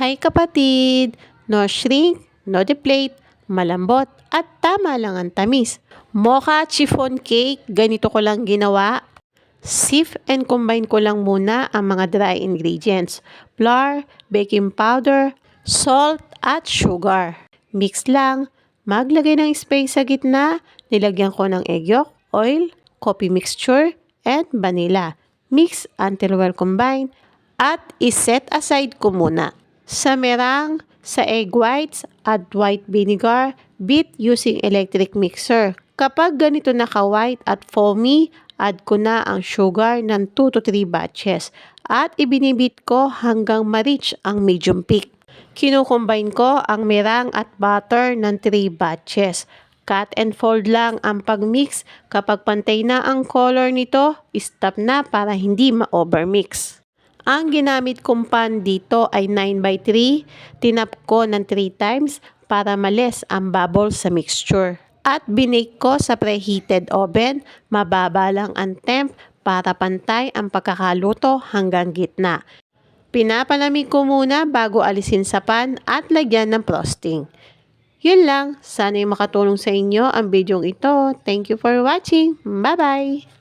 Hi kapatid! No shrink, no deflate, malambot at tama lang ang tamis. Mocha chiffon cake, ganito ko lang ginawa. Sift and combine ko lang muna ang mga dry ingredients. Flour, baking powder, salt at sugar. Mix lang. Maglagay ng space sa gitna. Nilagyan ko ng egg yolk, oil, coffee mixture, and vanilla. Mix until well combined. At iset aside ko muna. Sa merang, sa egg whites, add white vinegar, beat using electric mixer. Kapag ganito naka-white at foamy, add ko na ang sugar ng 2 to 3 batches at ibinibit ko hanggang ma-reach ang medium peak. Kinukombine ko ang merang at butter ng 3 batches. Cut and fold lang ang pagmix. Kapag pantay na ang color nito, stop na para hindi ma-overmix. Ang ginamit kong pan dito ay 9x3. Tinap ko ng 3 times para males ang bubble sa mixture. At binake ko sa preheated oven. Mababa lang ang temp para pantay ang pagkakaluto hanggang gitna. Pinapalamig ko muna bago alisin sa pan at lagyan ng frosting. Yun lang. Sana'y makatulong sa inyo ang bidyong ito. Thank you for watching. Bye-bye!